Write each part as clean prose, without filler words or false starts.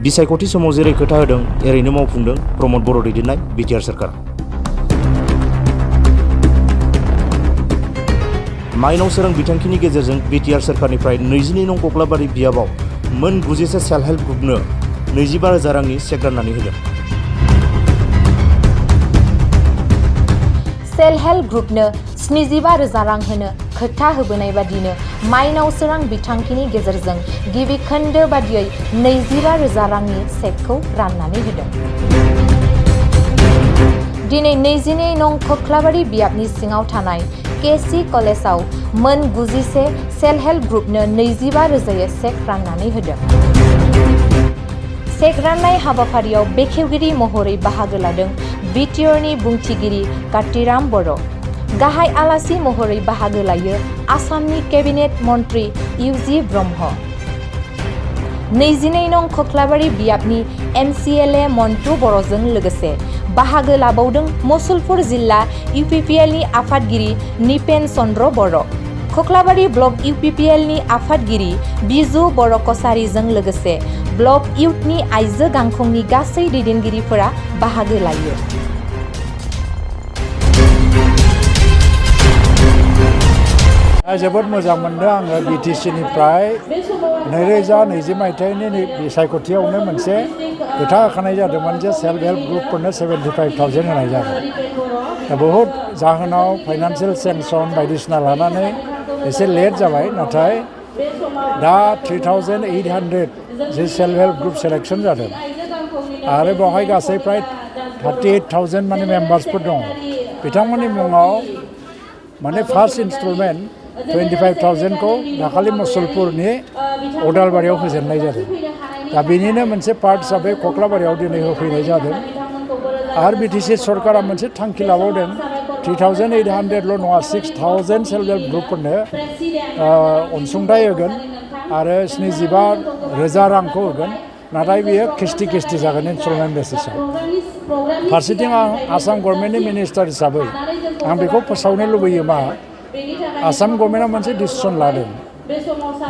बिसायख'थि समाव जेरै खोथा होदों एरैनो मावफुंदों प्रमद बर' दैदेननाय बिटिआर सरकार। माइनाव सोरां बिथांखिनि गेजेरजों बिटिआर सरकारनिफ्राय 22 नं कक्लाबारि बियाबाव मोन 90 सेल्फ हेल्प ग्रुपनो 25,000 रांनि चेक राननानै होदों। सेल्फ हेल्प ग्रुपनो 75,000 रां होनो खोथा होबोनाय बादिनो माइनाव सोरां बिथांखिनि गेजेरजों गिबि खोन्दो बादियै 25,000 रांनि चेकखौ राननानै होदों। दिनै 22 नं कक्लाबारि बियाबनि सिङाव थानाय केसि कलेजाव मोन 91 सेल्फ हेल्प ग्रुपनो 25,000 चेक राननानै होदों। चेक राननाय हाबाफारियाव बेखेवगिरि महरै बाहागो लादों बिटिआरनि बुंथिगिरि कातिराम बर'। गाहाय आलासि महरै बाहागो लायो आसामनि केबिनेट मन्त्रि इउजि ब्रह्म। 22 नं कक्लाबारि बियाबनि MCLA मन्टु बर'जों लोगोसे बाहागो लाबावदों मसलपुर जिल्ला UPPLनि आफादगिरि निपेन चन्द्र बर', कक्लाबारि ब्लक UPPLनि आफादगिरि बिजु बर' कसारीजों लोगोसे ब्लक इउथनि आइजो गांखंनि गासै दैदेनगिरिफोरा बाहागो लायो। जोबोद मोजां मोनदों आङो BTC-निफ्राय 2020 मायथाइनि बिसायख'थियावनो मोनसे खोथा होखानाय जादोंमोन जे सेल्फ हेल्प ग्रुपफोरनो 75,000 होनाय जागोन। दा बहुद जाहोनाव फाइनान्सियेल सेंसन बायदिसिना लानानै एसे लेट जाबाय, नाथाय दा 3,800 जे सेल्फ हेल्प ग्रुप सेलेक्सन जादों आरो बेवहाय गासै प्राय 38,000 माने मेम्बार्सफोर दङ। बिथांमोननि मुङाव माने फार्स्ट इन्स्टलमेन्ट 25,000 खौ दाखालि मसलपुरनि अदालबारियाव होजेननाय जादों। दा बेनिनो मोनसे पार्ट हिसाबै कक्लाबारियाव दिनै होफैनाय जादों। आरो BTC सरकारा मोनसे थांखि लाबावदों 3,800ल' नङा 6,000 सेल्फ हेल्प ग्रुपफोरनो अनसुंथाइ होगोन आरो 75,000 रांखौ होगोन, नाथाय बेयो किस्ति जागोन इन्स्टलमेन्ट बेसिसआव। फारसेथिं आं आसाम गभर्नमेन्टनि मिनिस्टार हिसाबै आं बेखौ फोसावनो लुबैयो मा आसाम गभर्नमेन्टआ मोनसे डिसिसन लादों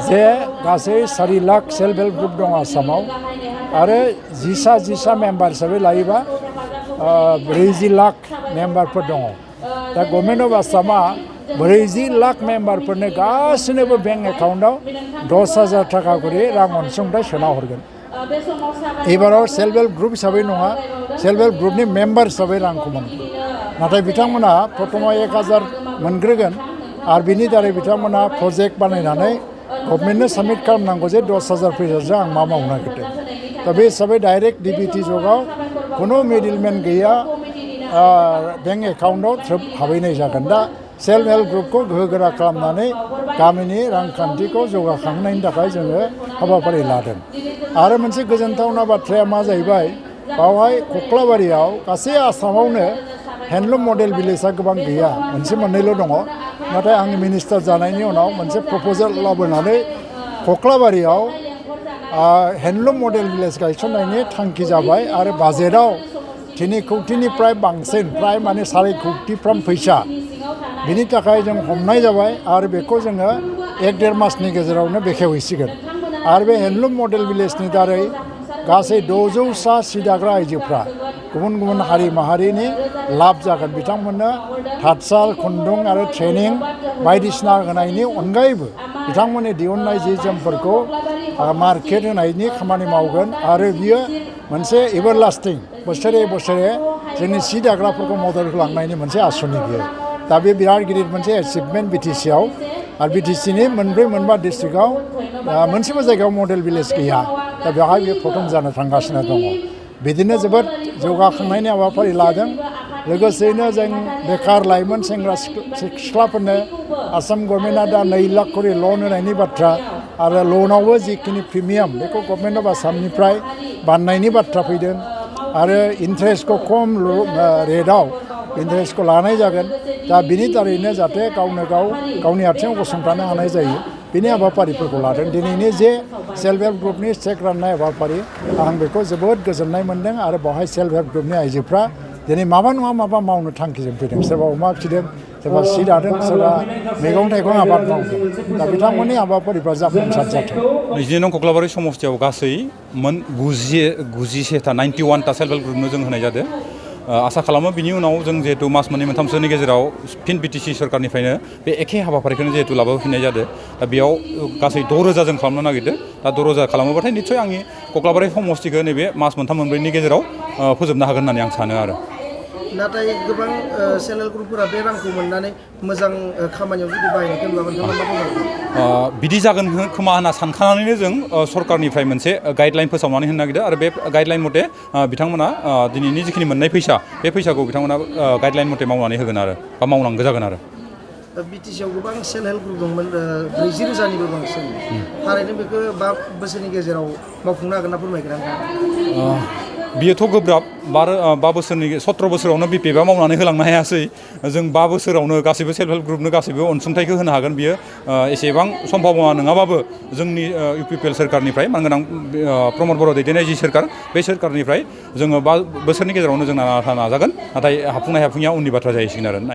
जे गासै 4 लाख सेल्फ हेल्प ग्रुप दं आसामाव आरो 10 मेम्बार हिसाबै लायोबा 40 लाख मेम्बारफोर दङ। दा गभर्नमेन्ट अफ आसामा 40 लाख मेम्बारफोरनो गासिनोबो बेंक एकाउन्टआव 10,000 थाखा करि रां अनसुंथाइ सोना हरगोन। एबाराव सेल्फ हेल्प ग्रुप हिसाबै नङा, सेल्फ हेल्प ग्रुपनि मेम्बार हिसाबै रांखौ मोनगोन। नाथाय बिथांमोना प्रथमाव 1,000 मोनग्रोगोन आरो बिनि दारै बिथांमोना प्रजेक्ट बानायनानै गभर्नमेन्टनो साबमिट खालामनांगौ जे 10,000 फैसाजों आं मा मावनो नागिरदों। दा बे हिसाबै डाइरेक्ट DBT जगाव खुनु मिडिलमेन गैया, बेंक एकाउन्टआव थ्रोब हाबहैनाय जागोन। दा सेल्फ हेल्प ग्रुपखौ गोहोगोरा खालामनानै गामिनि रांखान्थिखौ जौगाखांनायनि थाखाय जोङो हाबाफारि लादों। आरो मोनसे गोजोनथावना बाथ्राया मा जाहैबाय, बावहाय कक्लाबारियाव गासै आसामावनो हेन्डलुम मडेल भिलेजआ गोबां गैया, मोनसे मोननैल' दङ। नाथाय आं मिनिस्टार जानायनि उनाव मोनसे प्रप'जेल लाबोनानै कक्लाबारियाव हेन्डलुम मडेल भिलेज गायसननायनि थांखि जाबाय आरो बाजेटआव 3 कौटिनिफ्राय बांसिन प्राय माने 4 कौटिफ्राम फैसा बिनि थाखाय जों हमनाय जाबाय आरो बेखौ जोङो 1-1.5 मासनि गेजेरावनो बेखेवहैसिगोन। आरो बे हेन्डलुम मडेल भिलेजनि दारै गासै 600सा सि दाग्रा आइजोफ्रा गुबुन गुबुन हारि माहारिनि लाब जागोन। बिथांमोननो थाथसाल, खुन्दुं आरो ट्रेनिं बायदिसिना होनायनि अनगायैबो बिथांमोननि दिहुननाय जि जोमफोरखौ मार्केट होनायनि खामानि मावगोन आरो बियो मोनसे एभारलास्टिं बोसोरे जोंनि सि दाग्राफोरखौ मदद होलांनायनि मोनसे आसनि बियो। दा बे बिराद गिदिर मोनसे एचिभमेन्ट BTC-आव आरो BTC-नि 4-5 डिस्ट्रिक्टआव मोनसेबो जायगायाव मडेल भिलेज गैया। दा बेवहाय बे प्रथम जानो थांगासिनो दङ। बिदिनो जोबोद जौगाखांनायनि हाबाफारि लादों। लोगोसेयैनो जों बेकार लाइमोन सेंग्रा सिख्लाफोरनो आसाम गभर्नमेन्टआ दा 2 लाख करि लन होनायनि बाथ्रा आरो लनावबो जिखिनि प्रिमियाम बेखौ गभर्नमेन्ट अफ आसामनिफ्राय बाननायनि बाथ्रा फैदों आरो इन्टारेस्टखौ खम रेटआव इन्टारेस्टखौ लानाय जागोन। दा बिनि दारैनो जाहाथे गावनि आथिङाव गसंथानो हानाय जायो, बिनि हाबाफारिफोरखौ लादों। दिनैनि जे सेल्फ हेल्प ग्रुपनि चेक राननाय हाबाफारि आं बेखौ जोबोद गोजोननाय मोनदों आरो बेवहाय सेल्फ हेल्प ग्रुपनि आइजोफ्रा दिनै माबा नङा माबा मावनो थांखिजों फैदों। सोरबा अमा फिदों, सोरबा सि दादों सोरबा मैगं थाइगं आबाद मावदों दा बिथांमोननि हाबाफारिफ्रा जाफुंसार जाथों 22 नं कक्लाबारि समस्तियाव गासै मोन 91ता 91ता सेल्फ हेल्प ग्रुपनो जों होनाय जादों आसा खालामो बिनि उनाव जों जिहेतु मास मोननै मोनथामसोनि गेजेराव फिन बिटिसि सरकारनिफ्रायनो बे एखे हाबाफारिखौनो जिहेतु लाबोफिननाय जादों दा बेयाव गासै 6,000 जों खालामनो नागिरदों दा 6,000 खालामोबाथाय निस्सय आंनि कक्लाबारि समस्तिखौ नैबे मास मोनथाम मोनब्रैनि गेजेराव फोजोबनो हागोन होननानै आं सानो आरो नाथाय गोबां सेल्फ हेल्प ग्रुपफोरा बे रांखौ मोननानै मोजां खामानियाव जुदि बाहायनायखौ नुलांगोन नोंथाङा मा बुंगोन बिदि जागोन खोमा होनना सानखानानैनो जों सरकारनिफ्राय मोनसे गाइडलाइन फोसावनानै होनो नागिरदों आरो बे गाइडलाइन मथे बिथांमोना दिनैनि जिखिनि मोननाय फैसा बे फैसाखौ बिथांमोना गाइडलाइन मथे मावनानै होगोन आरो बा मावनांगौ जागोन आरो बिटिसिआव गोबां सेल्फ हेल्प ग्रुप दंमोन 40,000निबो बांसिन थारैनो बेखौ 5 बोसोरनि गेजेराव मावफुंनो हागोन ना फोरमायगोन नोंथाङा बियोथ' गोब्राब 5 बोसोरनि 17 बोसोरावनो बिपिएफआ मावनानै होलांनो हायासै जों 5 बोसोरावनो गासैबो सेल्फ हेल्प ग्रुपनो गासैबो अनसुंथाइखौ होनो हागोन बियो एसेबां सम्भाबना नङाबाबो जोंनि UPPL सोरखारनिफ्राय मानगोनां प्रमद बर' दैदेननाय जि सोरखार बे सोरखारनिफ्राय जोङो 5 बोसोरनि गेजेरावनो जों नाजागोन नाथाय हाफुंनाय हाफुङिया उननि बाथ्रा जाहैसिगोन आरो